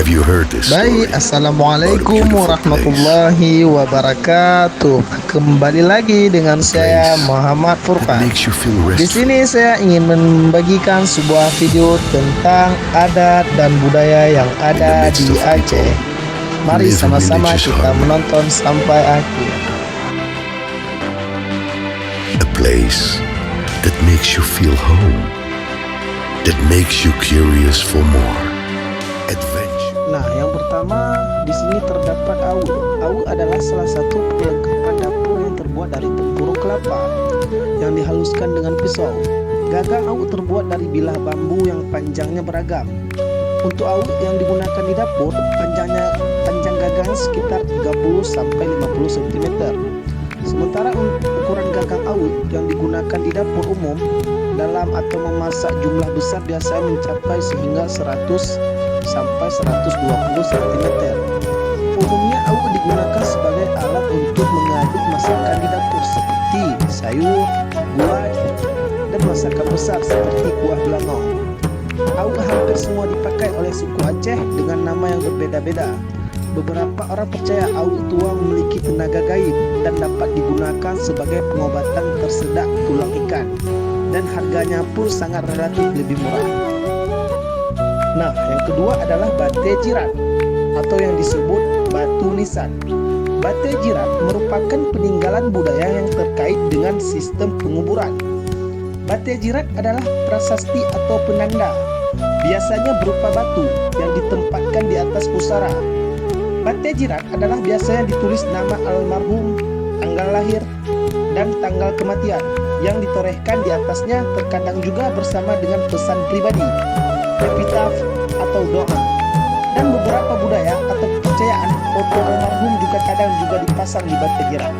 Have you heard this story? Baik, Assalamualaikum warahmatullahi wabarakatuh. Kembali lagi dengan saya Muhammad That Furqan. makes you feel Di restful. sini saya ingin membagikan sebuah video tentang adat dan budaya yang ada di Aceh. Mari sama-sama kita menonton sampai akhir. A place that makes you feel home. That makes you curious for more. Adventure. Nah, yang pertama di sini terdapat awu. Awu adalah salah satu perlengkapan dapur yang terbuat dari tempurung kelapa yang dihaluskan dengan pisau. Gagang awu terbuat dari bilah bambu yang panjangnya beragam. Untuk awu yang digunakan di dapur, panjang gagangnya sekitar 30 sampai 50 cm. Sementara ukuran gagang awu yang digunakan di dapur umum dalam atau memasak jumlah besar biasanya mencapai sehingga 100 sampai 120 cm. Umumnya awu digunakan sebagai alat untuk mengaduk masakan di dapur seperti sayur, buah, dan masakan besar seperti kuah belangong. Awu hampir semua dipakai oleh suku Aceh dengan nama yang berbeda-beda. Beberapa orang percaya awu tua memiliki tenaga gaib dan dapat digunakan sebagai pengobatan tersedak tulang ikan, dan harganya pun sangat relatif lebih murah. Nah, yang kedua adalah bate jirat atau yang disebut batu nisan. Bate jirat merupakan peninggalan budaya yang terkait dengan sistem penguburan. Bate jirat adalah prasasti atau penanda, biasanya berupa batu yang ditempatkan di atas pusara. Bate jirat adalah biasanya ditulis nama almarhum, tanggal lahir, dan tanggal kematian yang ditorehkan di atasnya, terkadang juga bersama dengan pesan pribadi, epitaf atau doa. Dan beberapa budaya atau kepercayaan, foto almarhum juga kadang juga dipasang di bate jirat.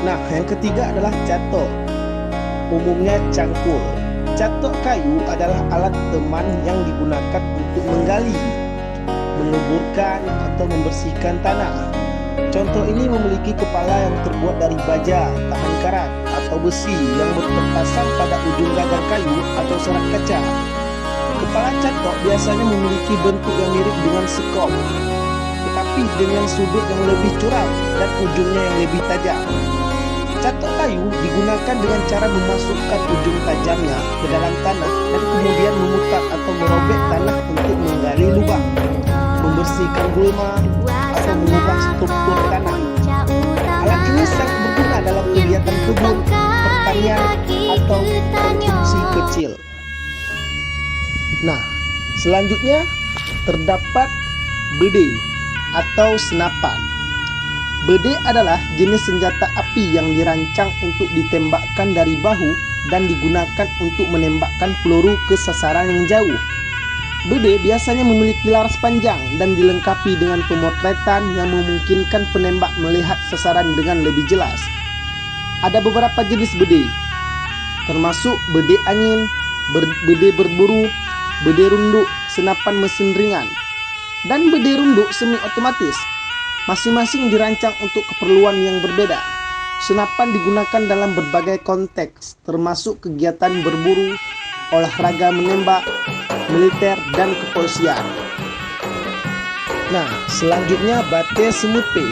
Nah, yang ketiga adalah catok, umumnya cangkul. Catok kayu adalah alat teman yang digunakan untuk menggali, menguburkan, atau membersihkan tanah. Contoh ini memiliki kepala yang terbuat dari baja, tahan karat, atau besi yang terpasang pada ujung gagang kayu atau serat kaca. Kepala catok biasanya memiliki bentuk yang mirip dengan sekop, tetapi dengan sudut yang lebih curam dan ujungnya yang lebih tajam. Catok kayu digunakan dengan cara memasukkan ujung tajamnya ke dalam tanah dan kemudian memutar atau merobek tanah untuk menggali lubang, membersihkan gulma, atau mengubah struktur tanah. Alat ini sangat berguna dalam kegiatan kebun, pertanian, atau konstruksi kecil. Nah, selanjutnya terdapat bede atau senapan. Bede adalah jenis senjata api yang dirancang untuk ditembakkan dari bahu dan digunakan untuk menembakkan peluru ke sasaran yang jauh. Bede biasanya memiliki laras panjang dan dilengkapi dengan pemotretan yang memungkinkan penembak melihat sasaran dengan lebih jelas. Ada beberapa jenis bede, termasuk bede angin, bede berburu, bede runduk, senapan mesin ringan, dan bede runduk semi otomatis. Masing-masing dirancang untuk keperluan yang berbeda. Senapan digunakan dalam berbagai konteks, termasuk kegiatan berburu, olahraga menembak, militer, dan kepolisian. Nah, selanjutnya bate semupe.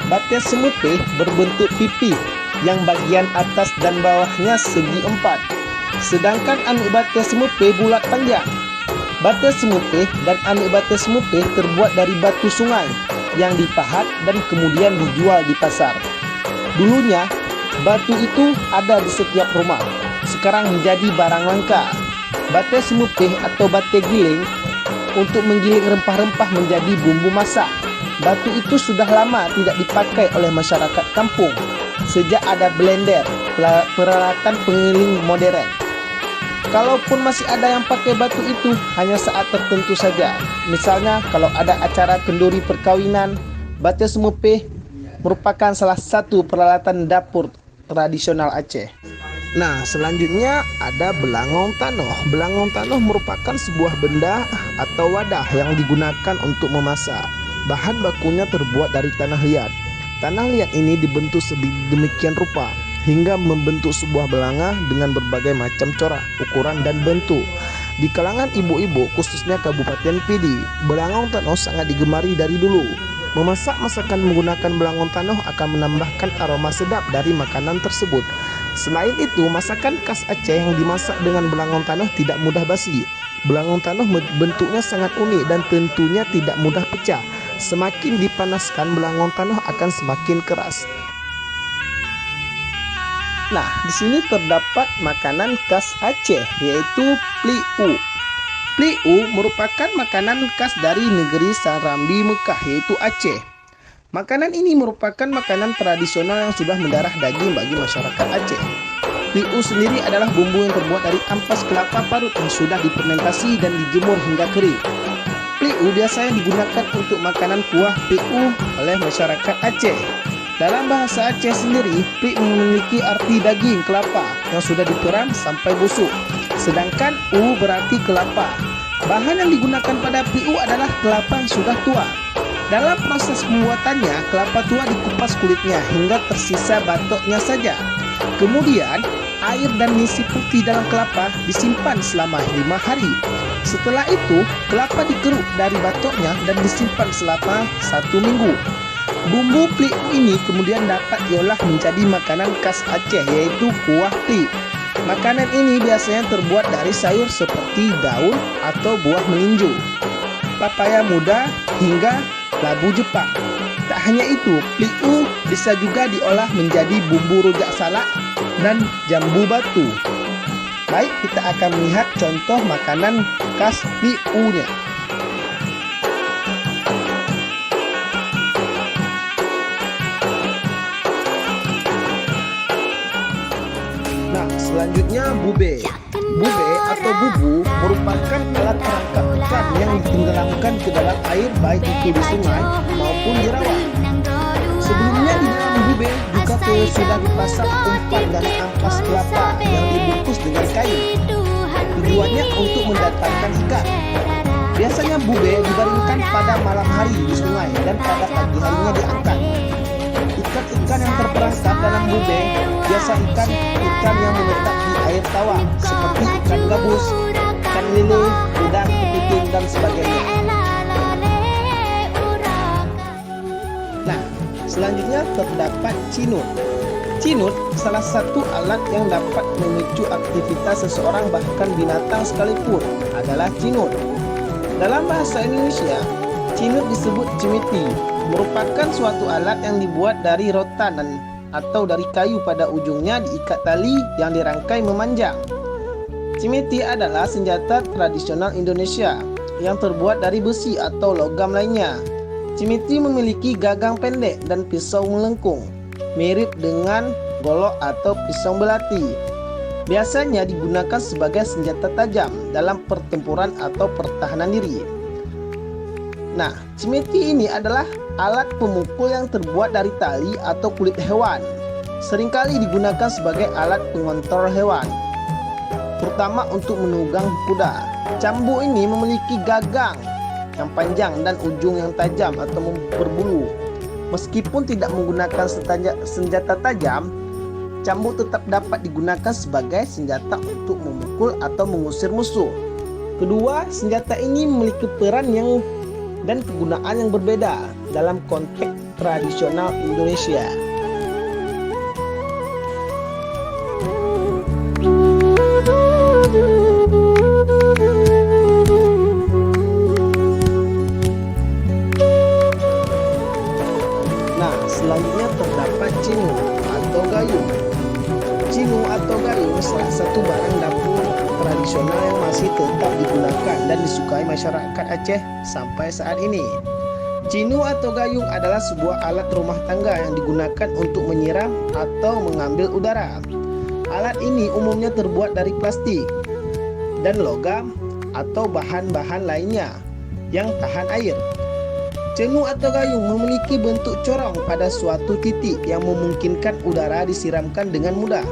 Bate semupe berbentuk pipi yang bagian atas dan bawahnya segi empat, sedangkan anak bate semupe bulat panjang. Bate semupe dan anak bate semupe terbuat dari batu sungai yang dipahat dan kemudian dijual di pasar. Dulunya, batu itu ada di setiap rumah. Sekarang menjadi barang langka. Bate semupe atau bate giling untuk menggiling rempah-rempah menjadi bumbu masak. Batu itu sudah lama tidak dipakai oleh masyarakat kampung sejak ada blender, peralatan penggiling modern. Kalaupun masih ada yang pakai batu itu, hanya saat tertentu saja. Misalnya kalau ada acara kenduri perkawinan, bate semupe merupakan salah satu peralatan dapur tradisional Aceh. Nah, selanjutnya ada belangong tanoh. Belangong tanoh merupakan sebuah benda atau wadah yang digunakan untuk memasak. Bahan bakunya terbuat dari tanah liat. Tanah liat ini dibentuk sedemikian rupa hingga membentuk sebuah belanga dengan berbagai macam corak, ukuran, dan bentuk. Di kalangan ibu-ibu, khususnya Kabupaten Pidi, belangon tanoh sangat digemari dari dulu. Memasak masakan menggunakan belangon tanoh akan menambahkan aroma sedap dari makanan tersebut. Selain itu, masakan khas Aceh yang dimasak dengan belangon tanoh tidak mudah basi. Belangon tanoh bentuknya sangat unik dan tentunya tidak mudah pecah. Semakin dipanaskan, belangon tanoh akan semakin keras. Nah, di sini terdapat makanan khas Aceh, yaitu pliu. Pliu merupakan makanan khas dari negeri Sarambi Mekah, yaitu Aceh. Makanan ini merupakan makanan tradisional yang sudah mendarah daging bagi masyarakat Aceh. Pliu sendiri adalah bumbu yang terbuat dari ampas kelapa parut yang sudah difermentasi dan dijemur hingga kering. Pliu biasanya digunakan untuk makanan kuah pliu oleh masyarakat Aceh. Dalam bahasa Aceh sendiri, pliu memiliki arti daging kelapa yang sudah diperam sampai busuk. Sedangkan u berarti kelapa. Bahan yang digunakan pada pliu adalah kelapa yang sudah tua. Dalam proses pembuatannya, kelapa tua dikupas kulitnya hingga tersisa batoknya saja. Kemudian, air dan misi putih dalam kelapa disimpan selama 5 hari. Setelah itu, kelapa dikeruk dari batoknya dan disimpan selama 1 minggu. Bumbu pliu ini kemudian dapat diolah menjadi makanan khas Aceh, yaitu kuah pliu. Makanan ini biasanya terbuat dari sayur seperti daun atau buah melinjo, papaya muda, hingga labu Jepang. Tak hanya itu, pliu bisa juga diolah menjadi bumbu rujak salak dan jambu batu. Baik, kita akan melihat contoh makanan khas pliu-nya. Selanjutnya bube. Bube atau bubu merupakan alat penangkap ikan yang ditenggelamkan ke dalam air, baik itu di sungai maupun di rawa. Sebelumnya di dalam bube juga sudah dipasang umpan dan ampas kelapa yang dibungkus dengan kain. Tujuannya untuk mendatangkan ikan. Biasanya bube dibaringkan pada malam hari di sungai dan pada pagi harinya diangkat. Ikan-ikan yang terperangkap dalam bube biasa ikan yang menetap di air tawar seperti ikan gabus, ikan lele, udang, kepiting, dan sebagainya. Nah, selanjutnya terdapat cinut. Cinut salah satu alat yang dapat memicu aktivitas seseorang bahkan binatang sekalipun adalah cinut. Dalam bahasa Indonesia, cinut disebut cimiti, merupakan suatu alat yang dibuat dari rotan atau dari kayu, pada ujungnya diikat tali yang dirangkai memanjang. Cimiti adalah senjata tradisional Indonesia yang terbuat dari besi atau logam lainnya. Cimiti memiliki gagang pendek dan pisau melengkung, mirip dengan golok atau pisau belati. Biasanya digunakan sebagai senjata tajam dalam pertempuran atau pertahanan diri. Nah, cimiti ini adalah alat pemukul yang terbuat dari tali atau kulit hewan. Seringkali digunakan sebagai alat pengontrol hewan, terutama untuk menunggang kuda. Cambuk ini memiliki gagang yang panjang dan ujung yang tajam atau berbulu. Meskipun tidak menggunakan senjata tajam, cambuk tetap dapat digunakan sebagai senjata untuk memukul atau mengusir musuh. Kedua, senjata ini memiliki peran dan kegunaan yang berbeda dalam konteks tradisional Indonesia. Nah, selanjutnya terdapat cinu atau gayung. Cinu atau gayung salah satu barang dapur tradisional yang masih tetap digunakan dan disukai masyarakat Aceh sampai saat ini. Cinu atau gayung adalah sebuah alat rumah tangga yang digunakan untuk menyiram atau mengambil udara. Alat ini umumnya terbuat dari plastik dan logam atau bahan-bahan lainnya yang tahan air. Cinu atau gayung memiliki bentuk corong pada suatu titik yang memungkinkan udara disiramkan dengan mudah.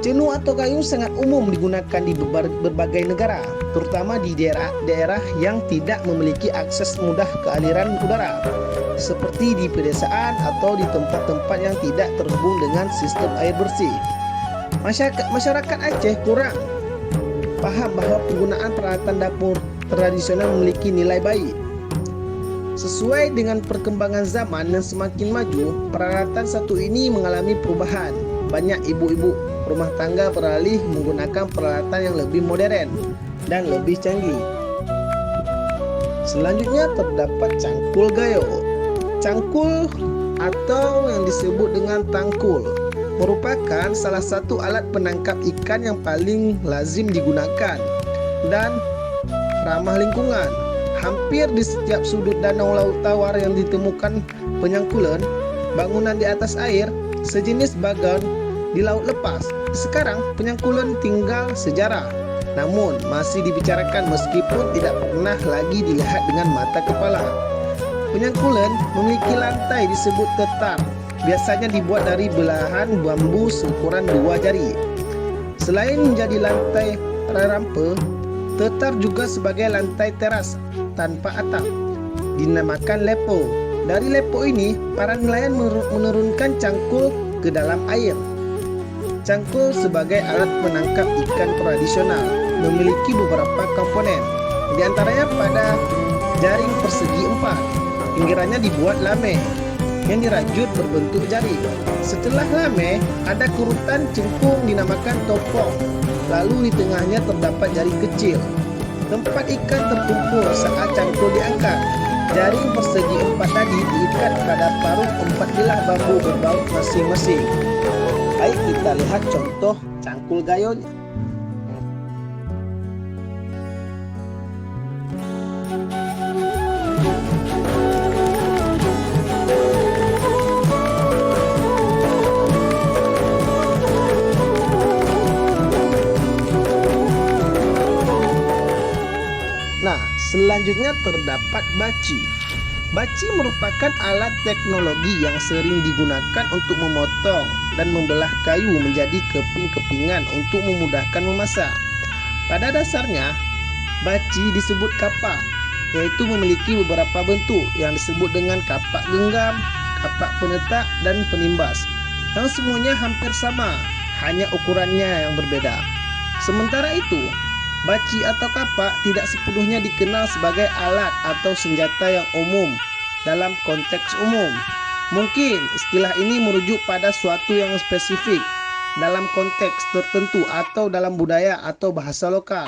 Cinu atau gayung sangat umum digunakan di berbagai negara, terutama di daerah yang tidak memiliki akses mudah ke aliran udara, seperti di pedesaan atau di tempat-tempat yang tidak terhubung dengan sistem air bersih. Masyarakat Aceh kurang paham bahwa penggunaan peralatan dapur tradisional memiliki nilai baik. Sesuai dengan perkembangan zaman yang semakin maju, peralatan satu ini mengalami perubahan. Banyak ibu-ibu rumah tangga beralih menggunakan peralatan yang lebih modern dan lebih canggih. Selanjutnya terdapat cangkul gayo. Cangkul atau yang disebut dengan tangkul merupakan salah satu alat penangkap ikan yang paling lazim digunakan dan ramah lingkungan. Hampir di setiap sudut danau laut tawar yang ditemukan penyangkulan bangunan di atas air sejenis bagan di laut lepas. Sekarang penyangkulan tinggal sejarah, namun masih dibicarakan meskipun tidak pernah lagi dilihat dengan mata kepala. Penyangkulan memiliki lantai disebut tetar, biasanya dibuat dari belahan bambu seukuran 2 jari. Selain menjadi lantai rampe, tetar juga sebagai lantai teras tanpa atap, dinamakan lepo. Dari lepo ini, para nelayan menurunkan cangkul ke dalam air. Cangkul sebagai alat menangkap ikan tradisional memiliki beberapa komponen. Di antaranya pada jaring persegi 4, pinggirannya dibuat lame yang dirajut berbentuk jari. Setelah lame, ada kurutan cengkung dinamakan topong. Lalu di tengahnya terdapat jari kecil, tempat ikan terkumpul saat cangkul diangkat. Jaring persegi 4 tadi diikat pada paruh 4 bilah bambu berbaut masing-masing. Baik, kita lihat contoh cangkul gayonya. Nah, selanjutnya terdapat baci. Baci merupakan alat teknologi yang sering digunakan untuk memotong dan membelah kayu menjadi keping-kepingan untuk memudahkan memasak. Pada dasarnya, baci disebut kapak, yaitu memiliki beberapa bentuk yang disebut dengan kapak genggam, kapak penetak, dan penimbas, yang semuanya hampir sama, hanya ukurannya yang berbeda. Sementara itu, baci atau kapak tidak sepenuhnya dikenal sebagai alat atau senjata yang umum dalam konteks umum. Mungkin istilah ini merujuk pada suatu yang spesifik dalam konteks tertentu atau dalam budaya atau bahasa lokal.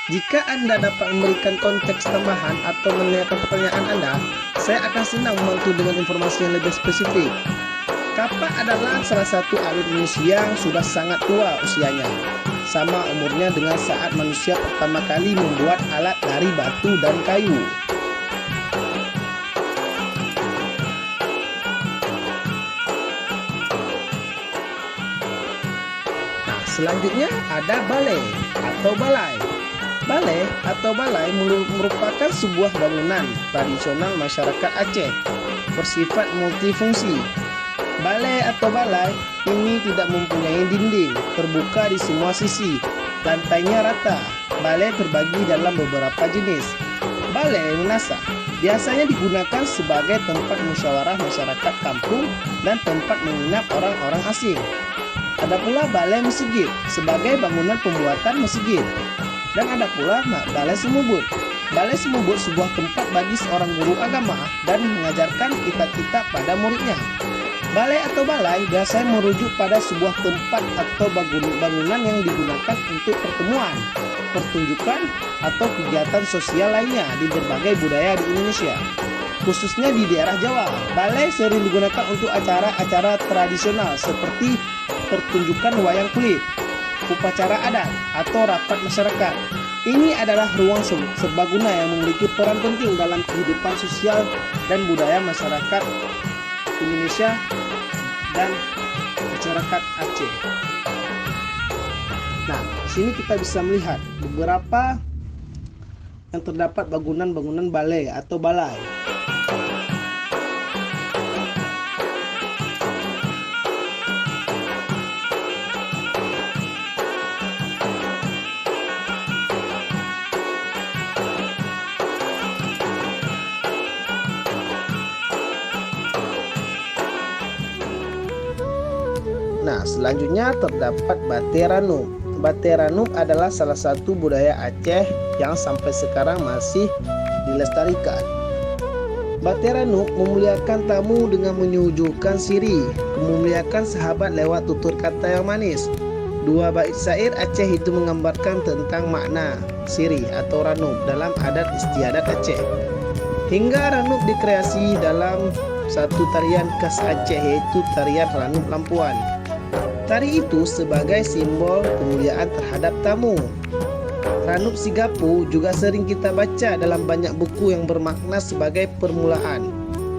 Jika Anda dapat memberikan konteks tambahan atau menanyakan pertanyaan Anda, saya akan senang membantu dengan informasi yang lebih spesifik. Kapak adalah salah satu alat manusia yang sudah sangat tua usianya, sama umurnya dengan saat manusia pertama kali membuat alat dari batu dan kayu. Nah, selanjutnya ada balai atau balai. Balai atau balai merupakan sebuah bangunan tradisional masyarakat Aceh bersifat multifungsi. Balai atau balai ini tidak mempunyai dinding, terbuka di semua sisi, lantainya rata. Balai terbagi dalam beberapa jenis. Balai menasah biasanya digunakan sebagai tempat musyawarah masyarakat kampung dan tempat menginap orang-orang asing. Ada pula balai masjid sebagai bangunan pembuatan masjid. Dan ada pula balai semubut. Balai semubut sebuah tempat bagi seorang guru agama dan mengajarkan kitab-kitab pada muridnya. Balai atau balai biasanya merujuk pada sebuah tempat atau bangunan yang digunakan untuk pertemuan, pertunjukan, atau kegiatan sosial lainnya di berbagai budaya di Indonesia, khususnya di daerah Jawa. Balai sering digunakan untuk acara-acara tradisional seperti pertunjukan wayang kulit, upacara adat, atau rapat masyarakat. Ini adalah ruang serbaguna yang memiliki peran penting dalam kehidupan sosial dan budaya masyarakat Indonesia dan masyarakat Aceh. Nah, sini kita bisa melihat beberapa yang terdapat bangunan-bangunan balai atau balai. Nah, selanjutnya terdapat bateranum. Batik Ranum adalah salah satu budaya Aceh yang sampai sekarang masih dilestarikan. Batik Ranum memuliakan tamu dengan menyuguhkan siri, memuliakan sahabat lewat tutur kata yang manis. Dua bait syair Aceh itu menggambarkan tentang makna siri atau ranum dalam adat istiadat Aceh. Hingga ranum dikreasi dalam satu tarian khas Aceh, yaitu tarian Ranum Lampuan. Tari itu sebagai simbol kemuliaan terhadap tamu. Ranum Sigapu juga sering kita baca dalam banyak buku yang bermakna sebagai permulaan.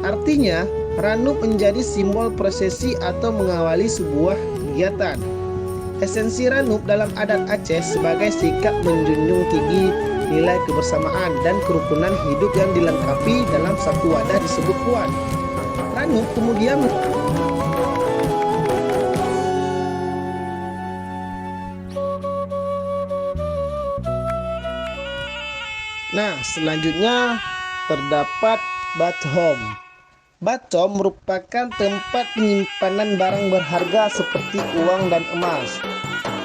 Artinya, ranum menjadi simbol prosesi atau mengawali sebuah kegiatan. Esensi ranum dalam adat Aceh sebagai sikap menjunjung tinggi nilai kebersamaan dan kerukunan hidup yang dilengkapi dalam satu wadah disebut puan. Ranum kemudian selanjutnya terdapat bathom. Bathom merupakan tempat penyimpanan barang berharga seperti uang dan emas.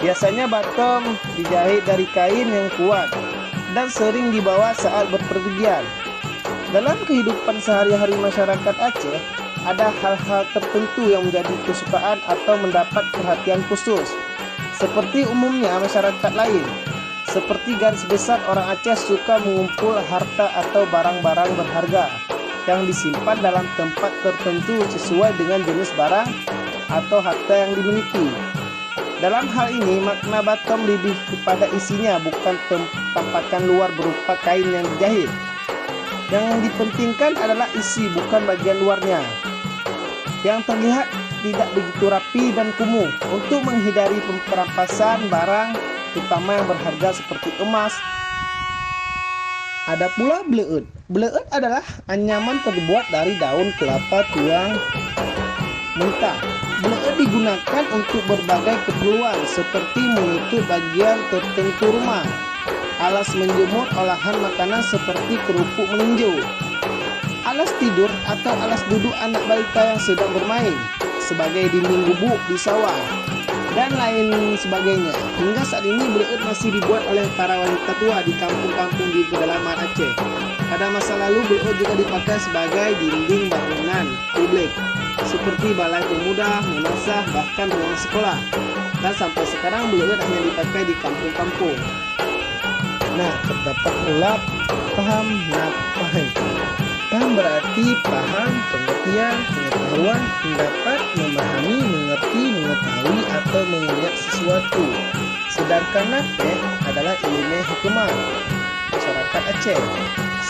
Biasanya bathom dijahit dari kain yang kuat dan sering dibawa saat berpergian. Dalam kehidupan sehari-hari masyarakat Aceh, ada hal-hal tertentu yang menjadi kesukaan atau mendapat perhatian khusus. Seperti umumnya masyarakat lain, seperti garis besar orang Aceh suka mengumpul harta atau barang-barang berharga yang disimpan dalam tempat tertentu sesuai dengan jenis barang atau harta yang dimiliki. Dalam hal ini, makna bathom lebih kepada isinya, bukan tampakan luar berupa kain yang dijahit. Yang dipentingkan adalah isi, bukan bagian luarnya, yang terlihat tidak begitu rapi dan kumuh. Untuk menghindari perampasan barang, terutama yang berharga seperti emas. Ada pula bleut. Bleut adalah anyaman terbuat dari daun kelapa tuang mentah. Bleut digunakan untuk berbagai keperluan seperti menutup bagian tertentu rumah, alas menjemur olahan makanan seperti kerupuk melinjo, alas tidur atau alas duduk anak balita yang sedang bermain, sebagai dinding gubuk di sawah, dan lain sebagainya. Hingga saat ini bleut masih dibuat oleh para wanita tua di kampung-kampung di pedalaman Aceh. Pada masa lalu bleut juga dipakai sebagai dinding bangunan publik seperti balai pemuda, madrasah, bahkan ruang sekolah. Dan sampai sekarang bleut hanya dipakai di kampung-kampung. Terdapat pula paham nafahi. Paham berarti paham, pengertian, pengetahuan, pendapat, memahami, mengerti, mengetahui, atau mengingat sesuatu. Sedangkan nafeh adalah ilmu hikmah masyarakat Aceh.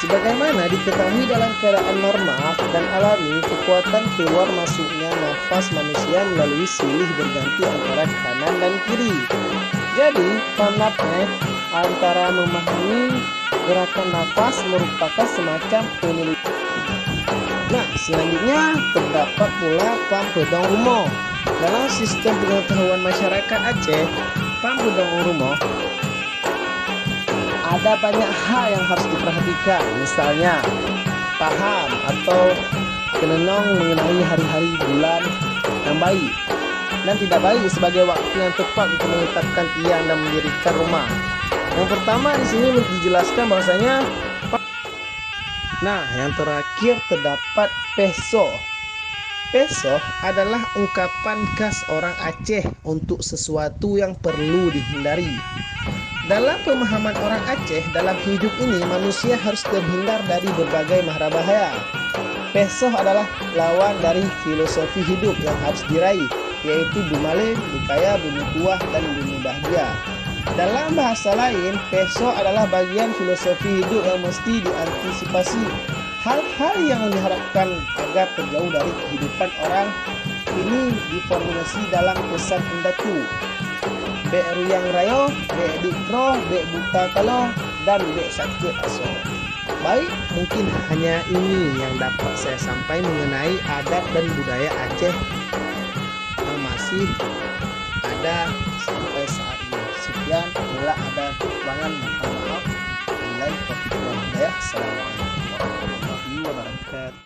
Sebagaimana diketahui dalam keadaan normal dan alami, kekuatan keluar masuknya nafas manusia melalui silih berganti antara kanan dan kiri. Jadi, paham nafeh antara memahami gerakan nafas merupakan semacam penelitian. Selanjutnya terdapat pula pam pedang rumoh. Dalam sistem pengetahuan masyarakat Aceh, pam pedang rumoh ada banyak hal yang harus diperhatikan. Misalnya, paham atau kenenong mengenai hari-hari bulan yang baik dan tidak baik sebagai waktu yang tepat untuk menetapkan tiang dan mendirikan rumah. Yang pertama di sini dijelaskan bahwasanya yang terakhir terdapat pesoh. Pesoh adalah ungkapan khas orang Aceh untuk sesuatu yang perlu dihindari. Dalam pemahaman orang Aceh, dalam hidup ini manusia harus terhindar dari berbagai mara bahaya. Pesoh adalah lawan dari filosofi hidup yang harus diraih, yaitu bumale, bukaya, bumi tuah, dan bumi bahagia. Dalam bahasa lain, pesoh adalah bagian filosofi hidup yang mesti diantisipasi. Hal-hal yang diharapkan agar terjauh dari kehidupan orang ini diformulasi dalam pesan pendatu. Bek ruyang rayo, bek dikro, bek buta kalo, dan bek sakit aso. Baik, mungkin hanya ini yang dapat saya sampaikan mengenai adat dan budaya Aceh yang masih ada sampai saat ini. Sekian, bila ada kekurangan mohon maaf. Assalamualaikum warahmatullahi wabarakatuh.